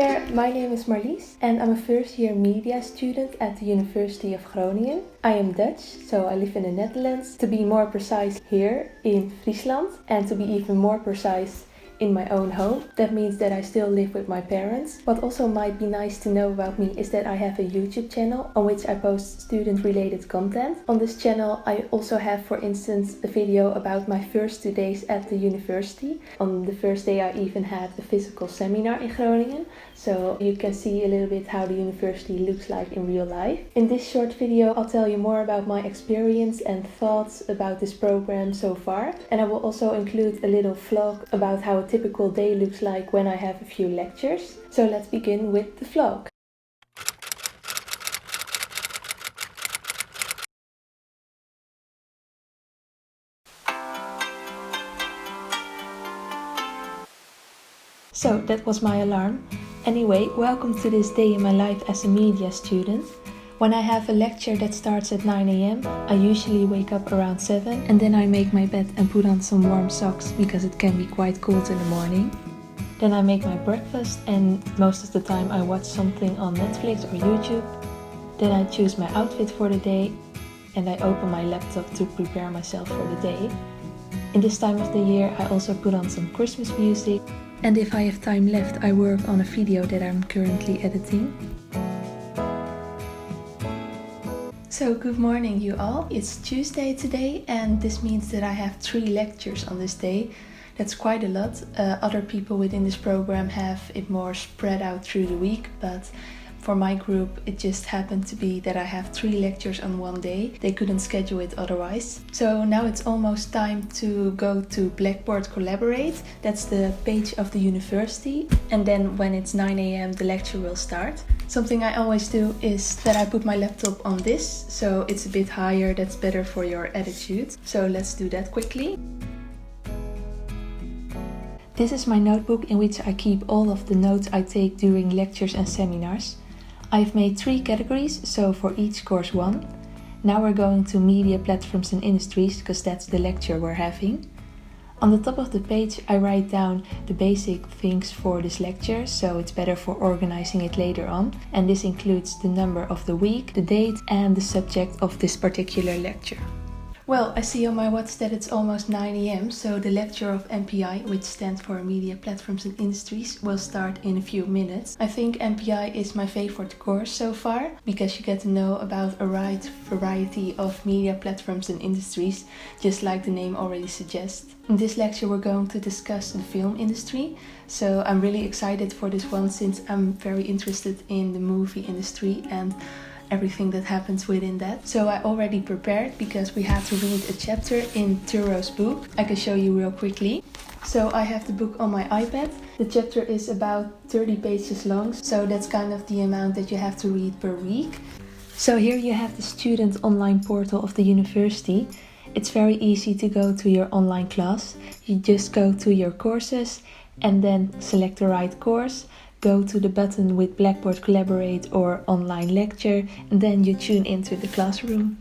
there, my name is Marlies and I'm a first year media student at the University of Groningen. I am Dutch, so I live in the Netherlands. To be more precise, here in Friesland, and to be even more precise, in my own home. That means that I still live with my parents. What also might be nice to know about me is that I have a YouTube channel on which I post student related content. On this channel I also have, for instance, a video about my first 2 days at the university. On the first day I even had a physical seminar in Groningen, so you can see a little bit how the university looks like in real life. In this short video I'll tell you more about my experience and thoughts about this program so far, and I will also include a little vlog about how a typical day looks like when I have a few lectures. So let's begin with the vlog. So that was my alarm. Anyway, welcome to this day in my life as a media student. When I have a lecture that starts at 9 AM, I usually wake up around 7 and then I make my bed and put on some warm socks because it can be quite cold in the morning. Then I make my breakfast and most of the time I watch something on Netflix or YouTube. Then I choose my outfit for the day and I open my laptop to prepare myself for the day. In this time of the year I also put on some Christmas music, and if I have time left I work on a video that I'm currently editing. So good morning you all, it's Tuesday today and this means that I have 3 lectures on this day. That's quite a lot. Other people within this program have it more spread out through the week, but for my group it just happened to be that I have 3 lectures on one day. They couldn't schedule it otherwise. So now it's almost time to go to Blackboard Collaborate. That's the page of the university, and then when it's 9 AM the lecture will start. Something I always do is that I put my laptop on this, so it's a bit higher, that's better for your attitude. So let's do that quickly. This is my notebook in which I keep all of the notes I take during lectures and seminars. I've made 3 categories, so for each course 1. Now we're going to media platforms and industries, because that's the lecture we're having. On the top of the page I write down the basic things for this lecture, so it's better for organizing it later on. And this includes the number of the week, the date and the subject of this particular lecture. Well, I see on my watch that it's almost 9 AM, so the lecture of MPI, which stands for Media Platforms and Industries, will start in a few minutes. I think MPI is my favorite course so far, because you get to know about a wide variety of media platforms and industries, just like the name already suggests. In this lecture we're going to discuss the film industry, so I'm really excited for this one since I'm very interested in the movie industry and everything that happens within that. So I already prepared because we had to read a chapter in Thoreau's book. I can show you real quickly. So I have the book on my iPad. The chapter is about 30 pages long, so that's kind of the amount that you have to read per week. So here you have the student online portal of the university. It's very easy to go to your online class. You just go to your courses and then select the right course. Go to the button with Blackboard Collaborate or online lecture, and then you tune into the classroom.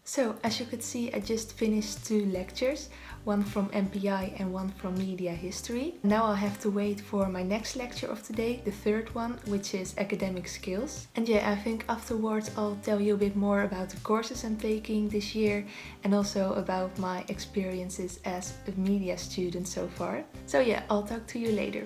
So, as you could see, I just finished 2 lectures, one from MPI and one from Media History. Now I'll have to wait for my next lecture of today, the 3rd one, which is Academic Skills. And yeah, I think afterwards I'll tell you a bit more about the courses I'm taking this year and also about my experiences as a media student so far. So yeah, I'll talk to you later.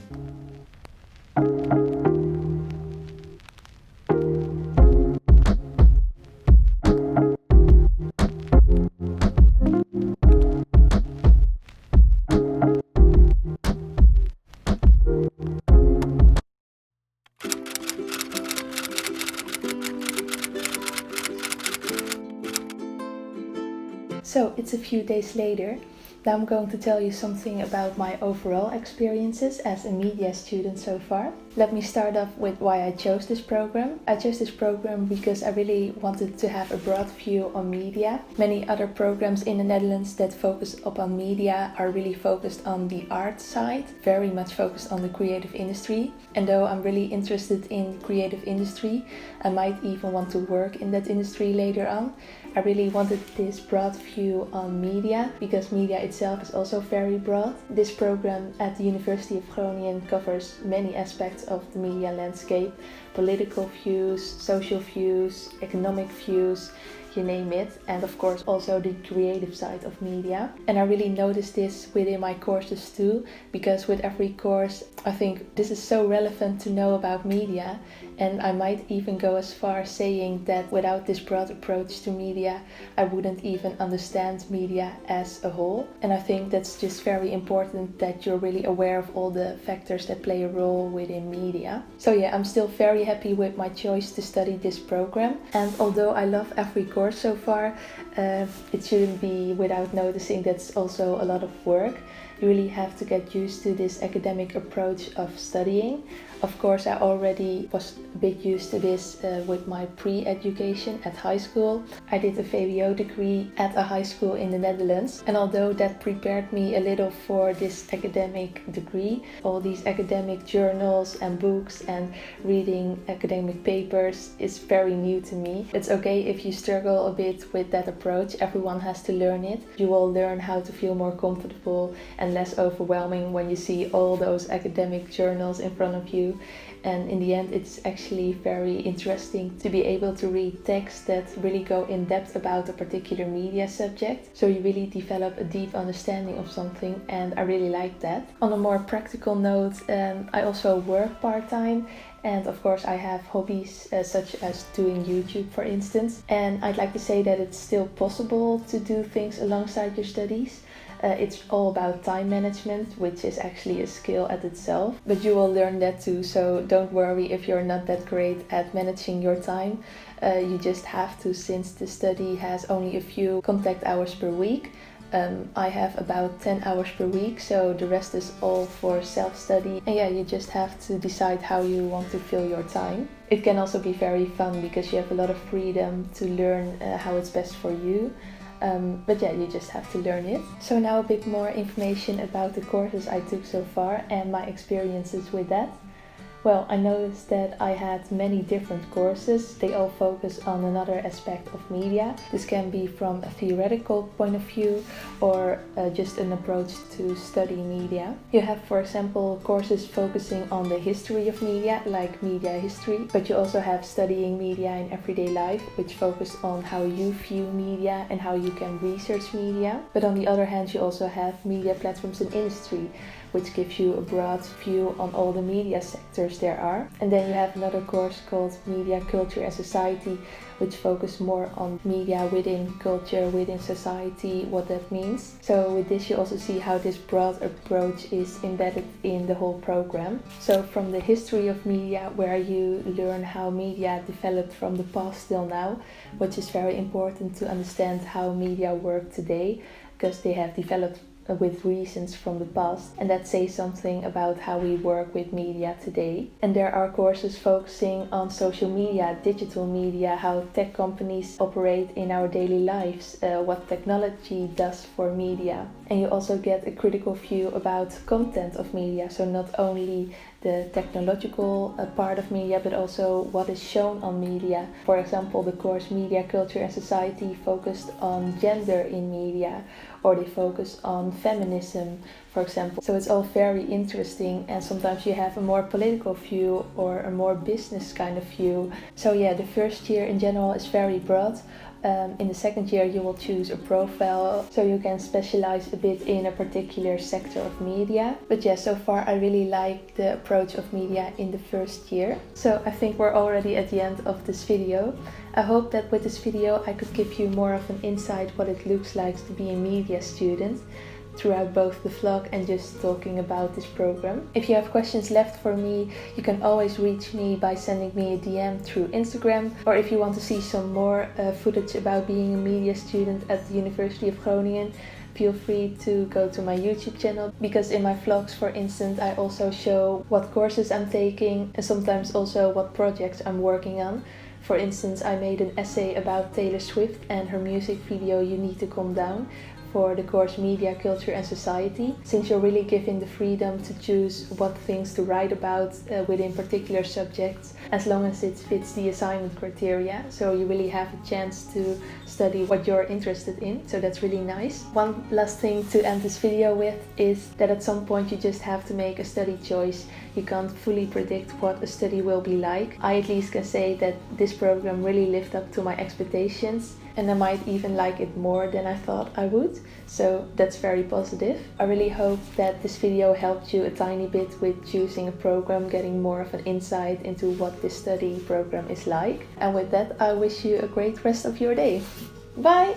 it's a few days later. Now I'm going to tell you something about my overall experiences as a media student so far. Let me start off with why I chose this program. I chose this program because I really wanted to have a broad view on media. Many other programs in the Netherlands that focus upon media are really focused on the art side, very much focused on the creative industry. And though I'm really interested in creative industry, I might even want to work in that industry later on. I really wanted this broad view on media because media itself is also very broad. This program at the University of Groningen covers many aspects of the media landscape: political views, social views, economic views, you name it, and of course also the creative side of media. And I really noticed this within my courses too, because with every course I think this is so relevant to know about media, and I might even go as far saying that without this broad approach to media I wouldn't even understand media as a whole. And I think that's just very important that you're really aware of all the factors that play a role within media. So yeah, I'm still very happy with my choice to study this program, and although I love every course so far, it shouldn't be without noticing that's also a lot of work. You really have to get used to this academic approach of studying. Of course, I already was a bit used to this with my pre-education at high school. I did a VWO degree at a high school in the Netherlands, and although that prepared me a little for this academic degree, all these academic journals and books and reading academic papers is very new to me. It's okay if you struggle a bit with that approach. Everyone has to learn it. You will learn how to feel more comfortable and less overwhelming when you see all those academic journals in front of you. And in the end, it's actually very interesting to be able to read texts that really go in depth about a particular media subject. So you really develop a deep understanding of something, and I really like that. On a more practical note, I also work part-time. And of course I have hobbies such as doing YouTube, for instance. And I'd like to say that it's still possible to do things alongside your studies. It's all about time management, which is actually a skill at itself. But you will learn that too, so don't worry if you're not that great at managing your time. You just have to, since the study has only a few contact hours per week. I have about 10 hours per week, so the rest is all for self-study. And yeah, you just have to decide how you want to fill your time. It can also be very fun because you have a lot of freedom to learn how it's best for you. But yeah, you just have to learn it. So now a bit more information about the courses I took so far and my experiences with that. Well, I noticed that I had many different courses. They all focus on another aspect of media. This can be from a theoretical point of view or just an approach to study media. You have, for example, courses focusing on the history of media, like media history, but you also have studying media in everyday life, which focus on how you view media and how you can research media. But on the other hand, you also have media platforms and industry, which gives you a broad view on all the media sectors there are. And then you have another course called Media, Culture and Society, which focus more on media within culture, within society, what that means. So with this you also see how this broad approach is embedded in the whole program. So from the history of media, where you learn how media developed from the past till now, which is very important to understand how media work today, because they have developed with reasons from the past, and that says something about how we work with media today. And there are courses focusing on social media, digital media, how tech companies operate in our daily lives, what technology does for media. And you also get a critical view about content of media, so not only the technological part of media, but also what is shown on media. For example, the course Media, Culture and Society focused on gender in media, or they focus on feminism, for example. So it's all very interesting, and sometimes you have a more political view or a more business kind of view. So yeah, the first year in general is very broad. In the second year you will choose a profile, so you can specialize a bit in a particular sector of media. But yeah, so far I really like the approach of media in the first year. So I think we're already at the end of this video. I hope that with this video I could give you more of an insight what it looks like to be a media student. throughout both the vlog and just talking about this program. If you have questions left for me, you can always reach me by sending me a DM through Instagram, or if you want to see some more footage about being a media student at the University of Groningen, feel free to go to my YouTube channel, because in my vlogs, for instance, I also show what courses I'm taking and sometimes also what projects I'm working on. For instance, I made an essay about Taylor Swift and her music video You Need to Calm Down for the course Media, Culture and Society. Since you're really given the freedom to choose what things to write about within particular subjects, as long as it fits the assignment criteria, so you really have a chance to study what you're interested in, so that's really nice. One last thing to end this video with is that at some point you just have to make a study choice. You can't fully predict what a study will be like. I at least can say that this program really lived up to my expectations, and I might even like it more than I thought I would, so that's very positive. I really hope that this video helped you a tiny bit with choosing a program, getting more of an insight into what this study program is like. And with that, I wish you a great rest of your day. Bye!